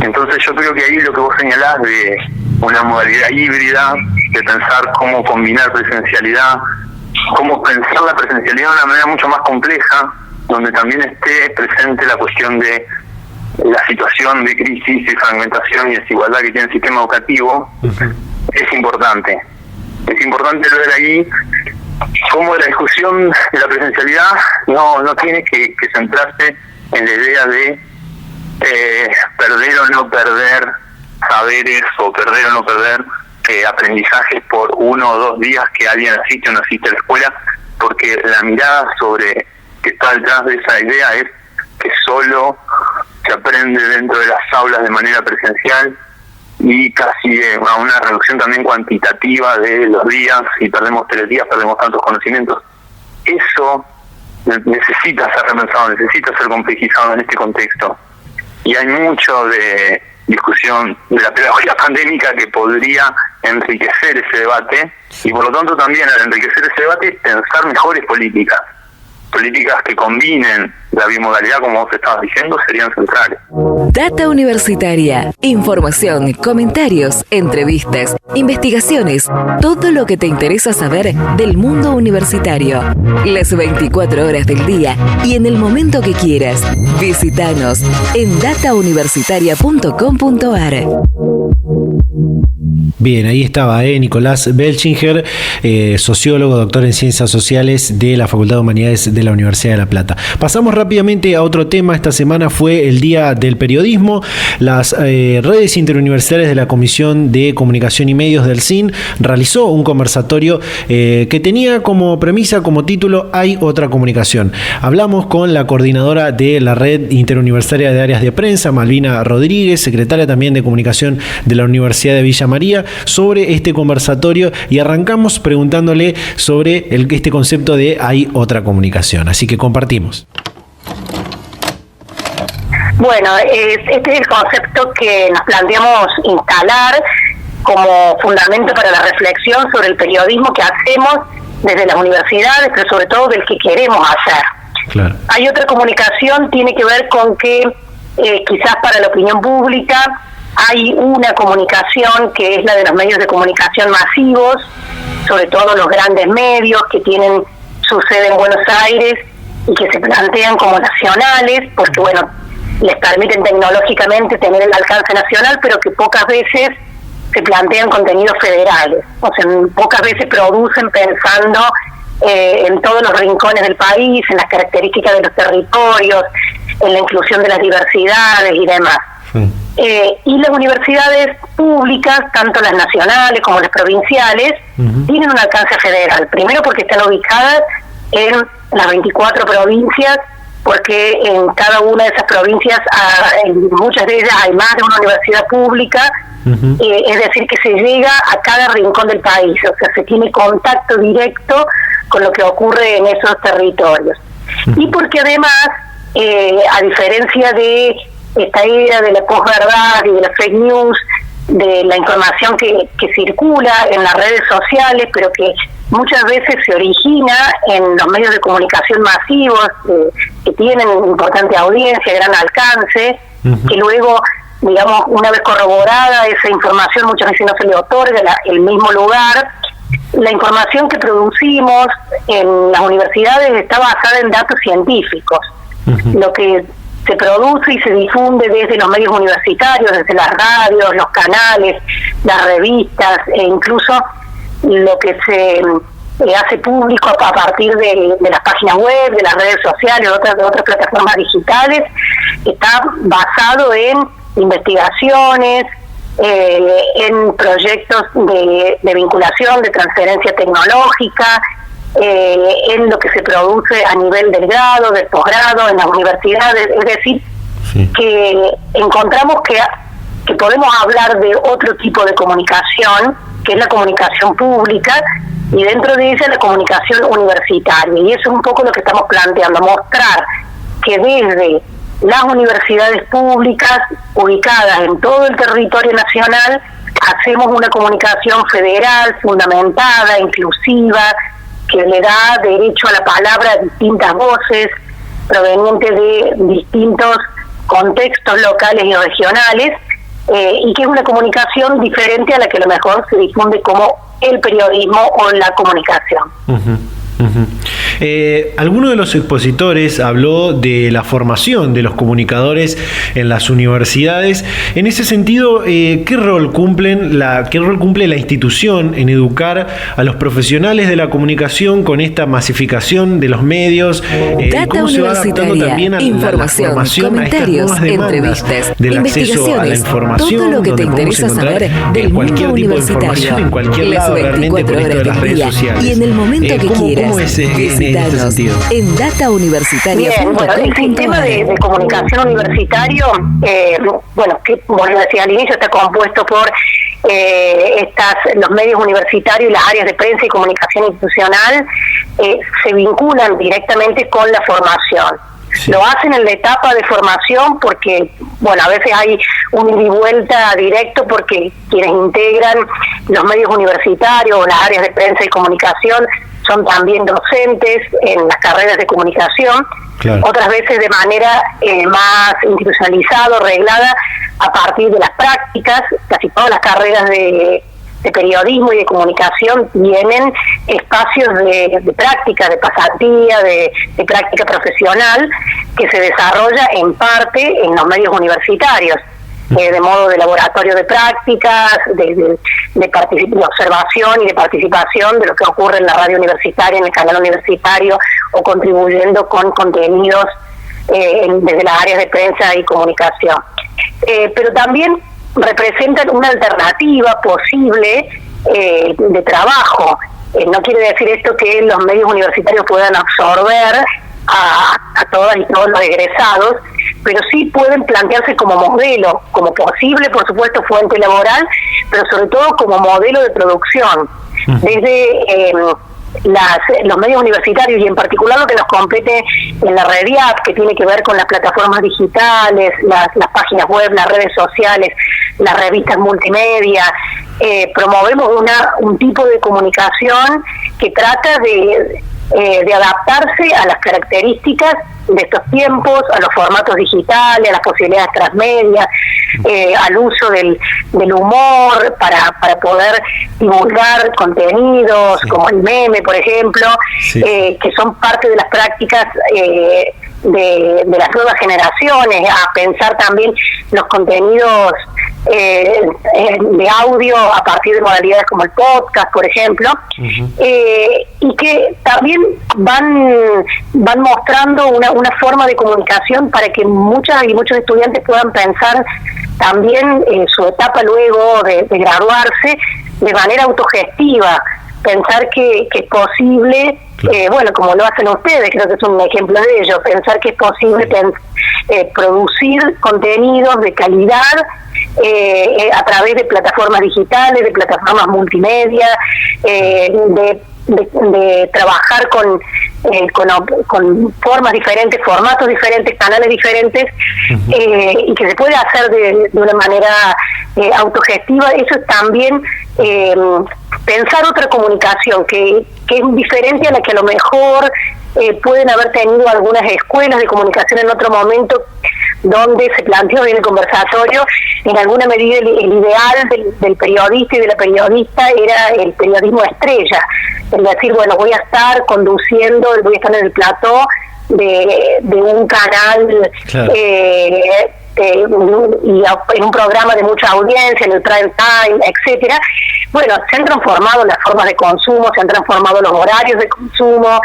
Entonces yo creo que ahí lo que vos señalás de una modalidad híbrida, de pensar cómo combinar presencialidad, cómo pensar la presencialidad de una manera mucho más compleja, donde también esté presente la cuestión de la situación de crisis y fragmentación y desigualdad que tiene el sistema educativo. Uh-huh. Es importante ver ahí cómo la discusión de la presencialidad no tiene que centrarse en la idea de perder o no perder saberes o perder o no perder aprendizajes por 1 o 2 días que alguien asiste o no asiste a la escuela, porque la mirada sobre que está detrás de esa idea es que solo se aprende dentro de las aulas de manera presencial y casi a una reducción también cuantitativa de los días, y perdemos 3 días, perdemos tantos conocimientos. Eso necesita ser repensado, necesita ser complejizado en este contexto. Y hay mucho de discusión de la pedagogía pandémica que podría enriquecer ese debate, y por lo tanto también al enriquecer ese debate pensar mejores políticas que combinen la bimodalidad, como vos estabas diciendo, serían centrales. Data Universitaria. Información, comentarios, entrevistas, investigaciones, todo lo que te interesa saber del mundo universitario. Las 24 horas del día y en el momento que quieras. Visítanos en datauniversitaria.com.ar. Bien, ahí estaba Nicolás Belchinger, sociólogo, doctor en Ciencias Sociales de la Facultad de Humanidades de la Universidad de La Plata. Pasamos rápidamente a otro tema. Esta semana fue el Día del Periodismo. Las redes interuniversitarias de la Comisión de Comunicación y Medios del CIN realizó un conversatorio que tenía como premisa, como título, Hay otra comunicación. Hablamos con la coordinadora de la Red Interuniversitaria de Áreas de Prensa, Malvina Rodríguez, secretaria también de Comunicación de la Universidad de Villa María, sobre este conversatorio, y arrancamos preguntándole sobre este concepto de hay otra comunicación. Así que compartimos. Bueno, este es el concepto que nos planteamos instalar como fundamento para la reflexión sobre el periodismo que hacemos desde las universidades, pero sobre todo del que queremos hacer. Claro. Hay otra comunicación, tiene que ver con que quizás para la opinión pública hay una comunicación que es la de los medios de comunicación masivos, sobre todo los grandes medios que tienen su sede en Buenos Aires y que se plantean como nacionales, porque bueno, les permiten tecnológicamente tener el alcance nacional, pero que pocas veces se plantean contenidos federales, o sea, pocas veces producen pensando en todos los rincones del país, en las características de los territorios, en la inclusión de las diversidades y demás. Sí. Y las universidades públicas, tanto las nacionales como las provinciales, tienen un alcance federal. Primero porque están ubicadas en las 24 provincias, porque en cada una de esas provincias, en muchas de ellas hay más de una universidad pública, es decir, que se llega a cada rincón del país, o sea, se tiene contacto directo con lo que ocurre en esos territorios. Y porque además, a diferencia de esta era de la posverdad y de la fake news, de la información que circula en las redes sociales, pero que muchas veces se origina en los medios de comunicación masivos, que tienen importante audiencia, gran alcance, que luego, digamos, una vez corroborada esa información, muchas veces no se le otorga el mismo lugar. La información que producimos en las universidades está basada en datos científicos. Lo que se produce y se difunde desde los medios universitarios, desde las radios, los canales, las revistas, e incluso lo que se hace público a partir de las páginas web, de las redes sociales, de otras plataformas digitales, está basado en investigaciones, en proyectos de vinculación, de transferencia tecnológica, en lo que se produce a nivel del grado, del posgrado, en las universidades. Es decir, que encontramos que podemos hablar de otro tipo de comunicación, que es la comunicación pública, y dentro de ella la comunicación universitaria. Y eso es un poco lo que estamos planteando, mostrar que desde las universidades públicas ubicadas en todo el territorio nacional hacemos una comunicación federal, fundamentada, inclusiva, que le da derecho a la palabra a distintas voces provenientes de distintos contextos locales y regionales, y que es una comunicación diferente a la que a lo mejor se difunde como el periodismo o la comunicación. Alguno de los expositores habló de la formación de los comunicadores en las universidades. En ese sentido, ¿qué rol cumple la institución en educar a los profesionales de la comunicación con esta masificación de los medios? Data universitaria, también a información, comentarios, entrevistas, del acceso a la información, todo lo que te interesa saber del mundo universitario, en cualquier las lado, 24 horas de las del redes día sociales. y en el momento que quieras. ¿Cómo es Visitanos en datauniversitaria.com. Bueno, el sistema de comunicación universitario, bueno, que bueno, decía al inicio, está compuesto por los medios universitarios y las áreas de prensa y comunicación institucional, se vinculan directamente con la formación. Sí. Lo hacen en la etapa de formación porque, bueno, a veces hay un ida y vuelta directo porque quienes integran los medios universitarios o las áreas de prensa y comunicación son también docentes en las carreras de comunicación, claro. Otras veces de manera más institucionalizada o reglada a partir de las prácticas. Casi todas las carreras de periodismo y de comunicación tienen espacios de práctica, de pasantía, de práctica profesional que se desarrolla en parte en los medios universitarios, de modo de laboratorio de prácticas, de observación y de participación de lo que ocurre en la radio universitaria, en el canal universitario, o contribuyendo con contenidos desde las áreas de prensa y comunicación. Pero también representan una alternativa posible de trabajo. No quiere decir esto que los medios universitarios puedan absorber a todas y todos los egresados, pero sí pueden plantearse como modelo, como posible, por supuesto, fuente laboral, pero sobre todo como modelo de producción. Desde los medios universitarios y en particular lo que nos compete en la Rediap, que tiene que ver con las plataformas digitales, las páginas web, las redes sociales, las revistas multimedia, promovemos un tipo de comunicación que trata de adaptarse a las características de estos tiempos, a los formatos digitales, a las posibilidades transmedia, al uso del humor para poder divulgar contenidos como el meme, por ejemplo, que son parte de las prácticas de las nuevas generaciones, a pensar también los contenidos de audio a partir de modalidades como el podcast, por ejemplo, y que también van mostrando una forma de comunicación para que muchas y muchos estudiantes puedan pensar también su etapa luego de graduarse de manera autogestiva, pensar que es posible, bueno, como lo hacen ustedes, creo que es un ejemplo de ello, pensar que es posible producir contenidos de calidad a través de plataformas digitales, de plataformas multimedia, de trabajar con formas diferentes, formatos diferentes, canales diferentes, y que se puede hacer de una manera autogestiva. Eso es también pensar otra comunicación que es diferente a la que a lo mejor pueden haber tenido algunas escuelas de comunicación en otro momento, donde se planteó en el conversatorio, en alguna medida el ideal del periodista y de la periodista era el periodismo estrella, es decir, bueno, voy a estar conduciendo, voy a estar en el plató de un canal, claro, y en un programa de mucha audiencia, en el prime time, etcétera. Bueno, se han transformado las formas de consumo, se han transformado los horarios de consumo.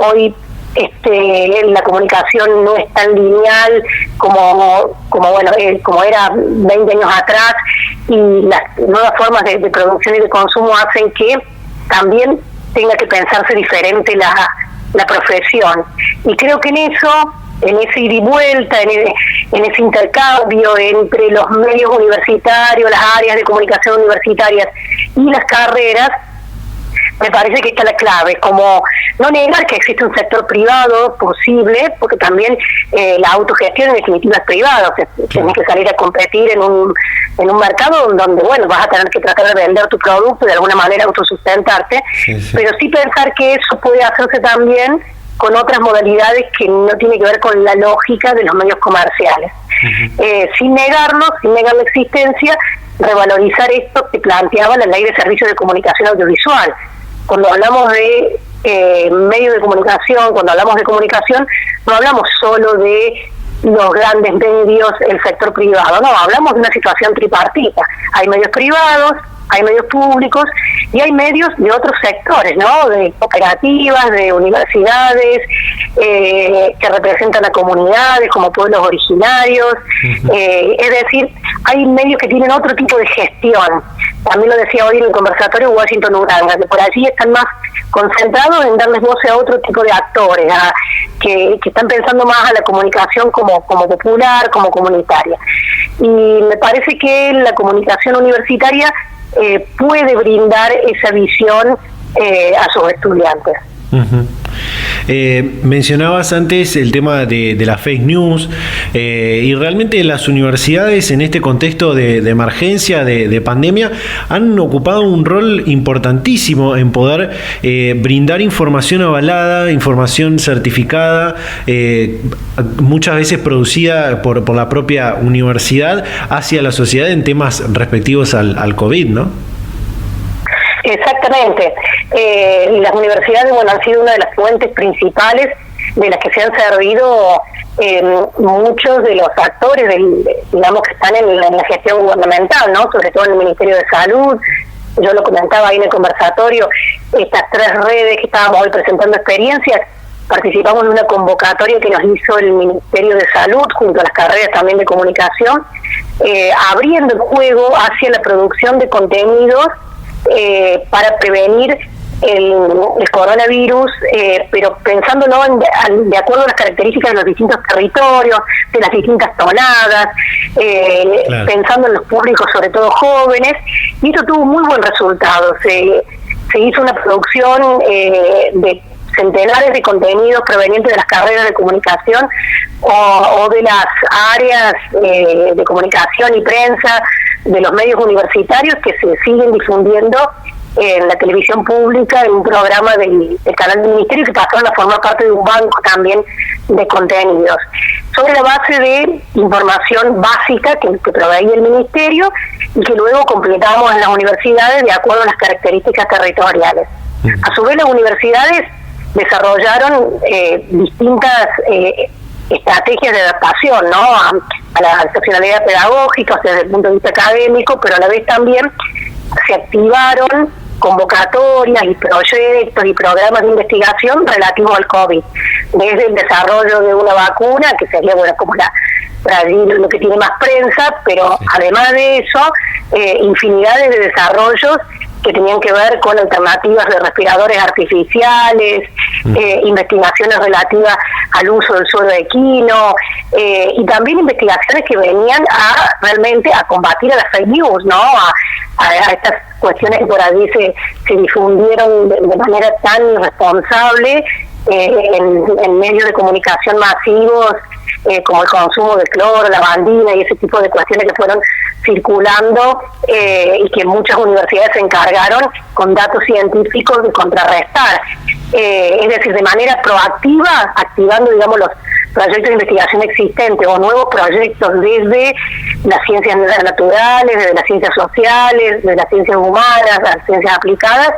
Hoy la comunicación no es tan lineal como era 20 años atrás, y las nuevas formas de producción y de consumo hacen que también tenga que pensarse diferente la profesión. Y creo que en ese ida y vuelta, en ese intercambio entre los medios universitarios, las áreas de comunicación universitarias y las carreras, me parece que está la clave, como no negar que existe un sector privado posible, porque también la autogestión en definitiva es privada, o sea, tienes que salir a competir en un mercado donde, bueno, vas a tener que tratar de vender tu producto y de alguna manera autosustentarte, pero sí pensar que eso puede hacerse también con otras modalidades que no tiene que ver con la lógica de los medios comerciales. Sin negar la existencia, revalorizar esto que planteaba la Ley de Servicios de Comunicación Audiovisual. Cuando hablamos de medios de comunicación, cuando hablamos de comunicación, no hablamos solo de los grandes medios, el sector privado, no, hablamos de una situación tripartita. Hay medios privados, hay medios públicos y hay medios de otros sectores, ¿no? De cooperativas, de universidades, que representan a comunidades como pueblos originarios. Es decir, hay medios que tienen otro tipo de gestión. También lo decía hoy en el conversatorio Washington-Uranga, que por allí están más concentrados en darles voz a otro tipo de actores, que están pensando más a la comunicación como popular, como comunitaria. Y me parece que la comunicación universitaria puede brindar esa visión a sus estudiantes. Mencionabas antes el tema de la fake news, y realmente las universidades en este contexto de emergencia, de pandemia, han ocupado un rol importantísimo en poder brindar información avalada, información certificada, muchas veces producida por la propia universidad hacia la sociedad en temas respectivos al COVID, ¿no? Exactamente. Las universidades, bueno, han sido una de las fuentes principales de las que se han servido muchos de los actores, digamos, que están en la gestión gubernamental, ¿no? Sobre todo en el Ministerio de Salud. Yo lo comentaba ahí en el conversatorio, estas 3 redes que estábamos hoy presentando experiencias, participamos en una convocatoria que nos hizo el Ministerio de Salud junto a las carreras también de comunicación, abriendo el juego hacia la producción de contenidos para prevenir el coronavirus, pero pensándolo de acuerdo a las características de los distintos territorios, de las distintas tonadas, claro, pensando en los públicos, sobre todo jóvenes, y esto tuvo muy buen resultado. Se se hizo una producción de centenares de contenidos provenientes de las carreras de comunicación o de las áreas de comunicación y prensa de los medios universitarios que se siguen difundiendo en la televisión pública, en un programa del canal del Ministerio, que pasaron a formar parte de un banco también de contenidos, sobre la base de información básica que proveía el Ministerio y que luego completamos en las universidades de acuerdo a las características territoriales. A su vez, las universidades desarrollaron distintas estrategias de adaptación, ¿no?, a la excepcionalidad pedagógica desde el punto de vista académico, pero a la vez también se activaron convocatorias y proyectos y programas de investigación relativos al COVID, desde el desarrollo de una vacuna, que sería, bueno, como por allí lo que tiene más prensa, pero además de eso, infinidades de desarrollos que tenían que ver con alternativas de respiradores artificiales, investigaciones relativas al uso del suelo equino, y también investigaciones que venían realmente a combatir a las fake news, ¿no?, a estas cuestiones que por allí se difundieron de manera tan irresponsable en medios de comunicación masivos, como el consumo de cloro, lavandina y ese tipo de cuestiones que fueron circulando y que muchas universidades se encargaron con datos científicos de contrarrestar. Es decir, de manera proactiva, activando, digamos, los proyectos de investigación existentes o nuevos proyectos desde las ciencias naturales, desde las ciencias sociales, desde las ciencias humanas, las ciencias aplicadas,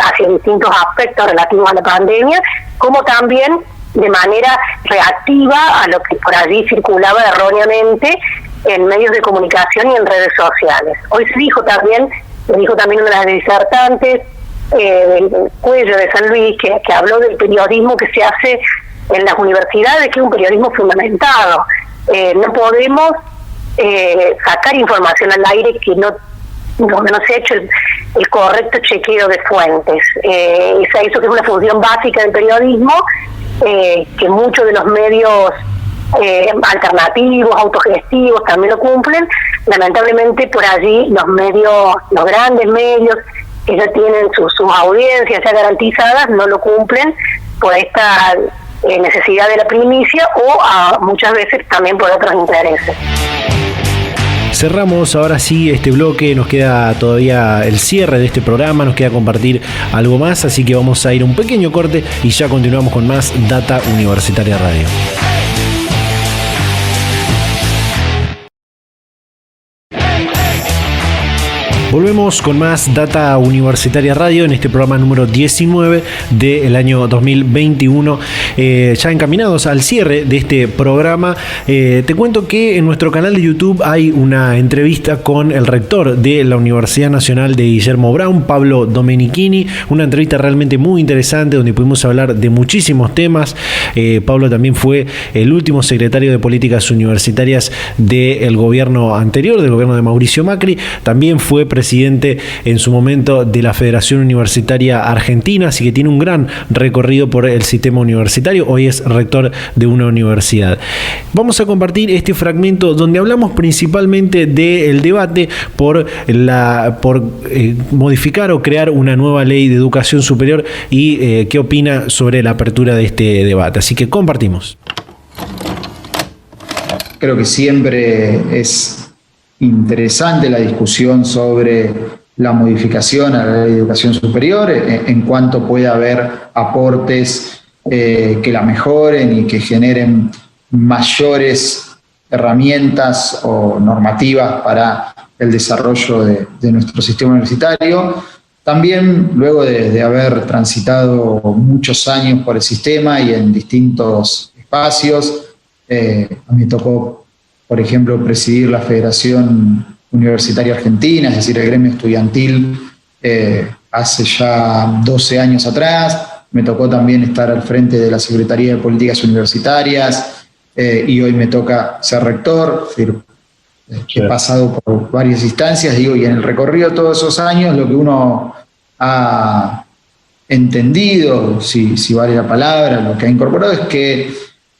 hacia distintos aspectos relativos a la pandemia, como también de manera reactiva a lo que por allí circulaba erróneamente en medios de comunicación y en redes sociales. Hoy se dijo también una de las disertantes del Cuello de San Luis, que habló del periodismo que se hace en las universidades, que es un periodismo fundamentado. No podemos sacar información al aire donde no se ha hecho el correcto chequeo de fuentes. Eso que es una función básica del periodismo, que muchos de los medios alternativos, autogestivos también lo cumplen. Lamentablemente por allí los grandes medios que ya tienen sus audiencias ya garantizadas no lo cumplen por esta necesidad de la primicia o muchas veces también por otros intereses. Cerramos ahora sí este bloque, nos queda todavía el cierre de este programa, nos queda compartir algo más, así que vamos a ir a un pequeño corte y ya continuamos con más Data Universitaria Radio. Volvemos con más Data Universitaria Radio en este programa número 19 del año 2021. Ya encaminados al cierre de este programa, te cuento que en nuestro canal de YouTube hay una entrevista con el rector de la Universidad Nacional de Guillermo Brown, Pablo Domenichini. Una entrevista realmente muy interesante donde pudimos hablar de muchísimos temas. Pablo también fue el último secretario de Políticas Universitarias del gobierno anterior, del gobierno de Mauricio Macri. También fue presidente en su momento de la Federación Universitaria Argentina, así que tiene un gran recorrido por el sistema universitario. Hoy es rector de una universidad. Vamos a compartir este fragmento donde hablamos principalmente del debate por modificar o crear una nueva ley de educación superior y qué opina sobre la apertura de este debate. Así que compartimos. Creo que siempre es interesante la discusión sobre la modificación a la ley de educación superior en cuanto pueda haber aportes que la mejoren y que generen mayores herramientas o normativas para el desarrollo de nuestro sistema universitario. También, luego de haber transitado muchos años por el sistema y en distintos espacios, a mí me tocó, por ejemplo, presidir la Federación Universitaria Argentina, es decir, el gremio estudiantil, hace ya 12 años atrás. Me tocó también estar al frente de la Secretaría de Políticas Universitarias y hoy me toca ser rector. Es decir, he pasado por varias instancias, y en el recorrido de todos esos años lo que uno ha entendido, si vale la palabra, lo que ha incorporado es que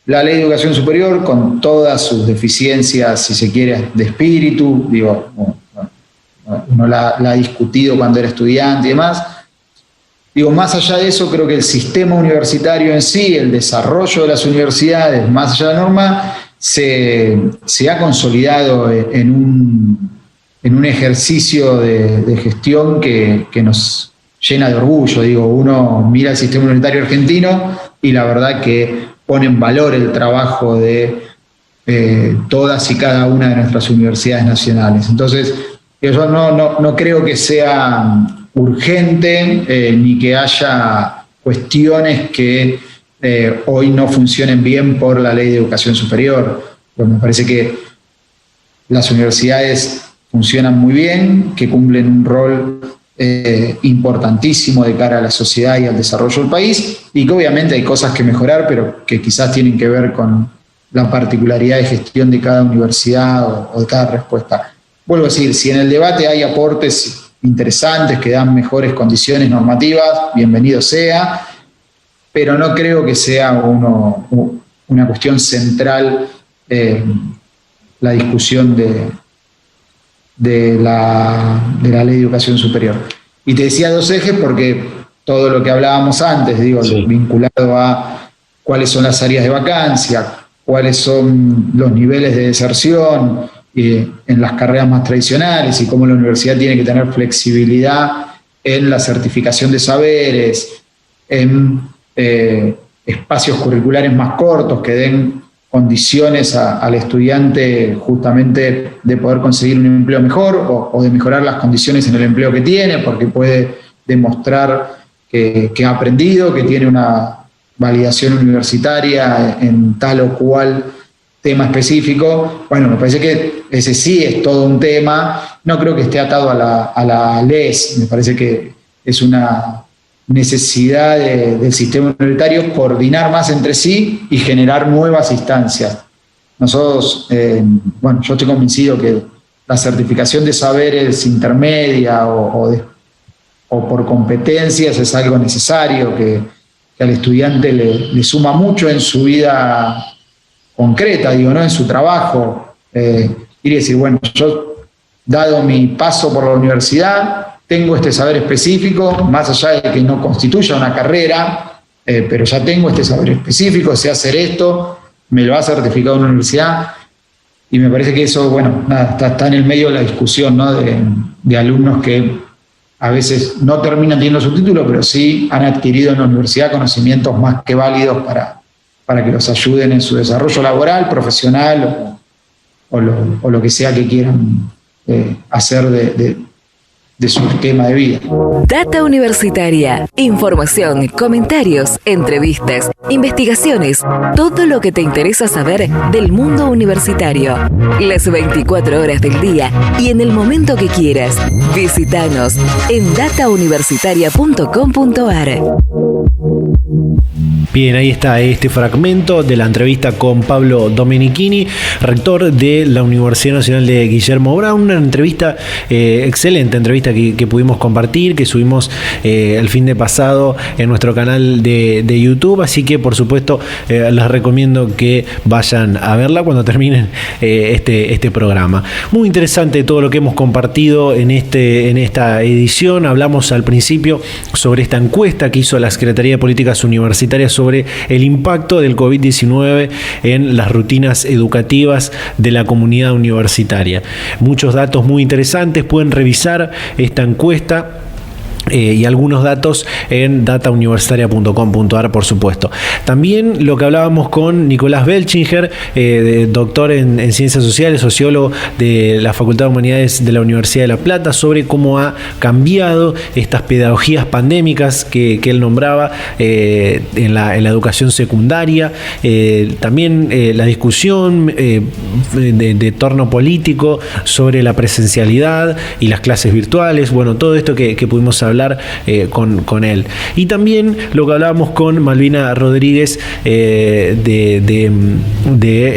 la Ley de Educación Superior, con todas sus deficiencias, si se quiere, de espíritu, uno la ha discutido cuando era estudiante y demás, Digo, más allá de eso, creo que el sistema universitario en sí, el desarrollo de las universidades, más allá de la norma, se ha consolidado en un ejercicio de gestión que nos llena de orgullo. Digo, uno mira el sistema universitario argentino y la verdad que pone en valor el trabajo de todas y cada una de nuestras universidades nacionales. Entonces, yo no creo que sea urgente ni que haya cuestiones que hoy no funcionen bien por la Ley de Educación Superior. Pues me parece que las universidades funcionan muy bien, que cumplen un rol importantísimo de cara a la sociedad y al desarrollo del país, y que obviamente hay cosas que mejorar, pero que quizás tienen que ver con la particularidad de gestión de cada universidad o de cada respuesta. Vuelvo a decir, si en el debate hay aportes interesantes que dan mejores condiciones normativas, bienvenido sea, pero no creo que sea una cuestión central la discusión de la Ley de Educación Superior. Y te decía dos ejes porque todo lo que hablábamos antes, digo, sí, vinculado a cuáles son las áreas de vacancia, cuáles son los niveles de deserción en las carreras más tradicionales y cómo la universidad tiene que tener flexibilidad en la certificación de saberes, en espacios curriculares más cortos que den condiciones al estudiante justamente de poder conseguir un empleo mejor o de mejorar las condiciones en el empleo que tiene, porque puede demostrar que ha aprendido, que tiene una validación universitaria en tal o cual tema específico. Bueno, me parece que ese sí es todo un tema. No creo que esté atado a la LES. Me parece que es una necesidad del sistema universitario coordinar más entre sí y generar nuevas instancias. Nosotros, yo estoy convencido que la certificación de saberes intermedia o por competencias es algo necesario, que al estudiante le suma mucho en su vida concreta, ¿no? En su trabajo. Y decir, bueno, yo, dado mi paso por la universidad, tengo este saber específico, más allá de que no constituya una carrera, pero ya tengo este saber específico, sé hacer esto, me lo ha certificado una universidad, y me parece que eso, está en el medio de la discusión, ¿no? de alumnos que a veces no terminan teniendo su título, pero sí han adquirido en la universidad conocimientos más que válidos para que los ayuden en su desarrollo laboral, profesional o lo que sea que quieran hacer de su esquema de vida. Data Universitaria. Información, comentarios, entrevistas, investigaciones, todo lo que te interesa saber del mundo universitario. Las 24 horas del día y en el momento que quieras. Visítanos en datauniversitaria.com.ar. Bien, ahí está este fragmento de la entrevista con Pablo Domenichini, rector de la Universidad Nacional de Guillermo Brown. Una entrevista, excelente entrevista que pudimos compartir, que subimos el fin de pasado en nuestro canal de YouTube. Así que, por supuesto, les recomiendo que vayan a verla cuando terminen este programa. Muy interesante todo lo que hemos compartido en esta edición. Hablamos al principio sobre esta encuesta que hizo la Secretaría de Políticas Universitarias sobre el impacto del COVID-19 en las rutinas educativas de la comunidad universitaria. Muchos datos muy interesantes, pueden revisar esta encuesta y algunos datos en datauniversitaria.com.ar, por supuesto. También lo que hablábamos con Nicolás Belchinger, doctor en Ciencias Sociales, sociólogo de la Facultad de Humanidades de la Universidad de La Plata, sobre cómo ha cambiado estas pedagogías pandémicas que él nombraba en la educación secundaria. También la discusión de torno político sobre la presencialidad y las clases virtuales. Bueno, todo esto que pudimos hablar con él. Y también lo que hablábamos con Malvina Rodríguez de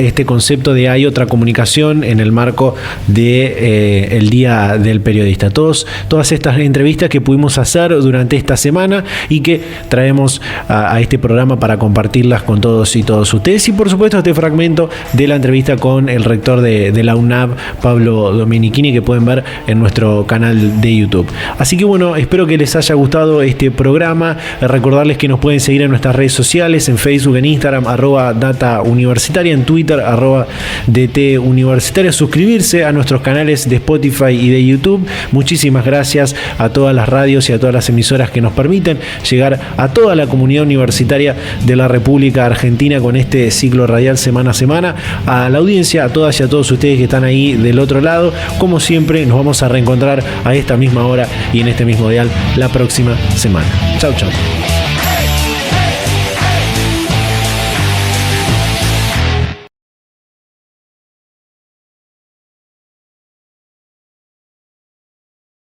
este concepto de hay otra comunicación en el marco de el Día del Periodista. Todas estas entrevistas que pudimos hacer durante esta semana y que traemos a este programa para compartirlas con todos y todas ustedes. Y por supuesto este fragmento de la entrevista con el rector de la UNAV, Pablo Domenichini, que pueden ver en nuestro canal de YouTube. Así que bueno, espero que que les haya gustado este programa. Recordarles que nos pueden seguir en nuestras redes sociales, en Facebook, en Instagram, @datauniversitaria, en Twitter, @DTuniversitaria. Suscribirse a nuestros canales de Spotify y de YouTube. Muchísimas gracias a todas las radios y a todas las emisoras que nos permiten llegar a toda la comunidad universitaria de la República Argentina con este ciclo radial semana a semana. A la audiencia, a todas y a todos ustedes que están ahí del otro lado, como siempre, nos vamos a reencontrar a esta misma hora y en este mismo dial la próxima semana. Chau, chau.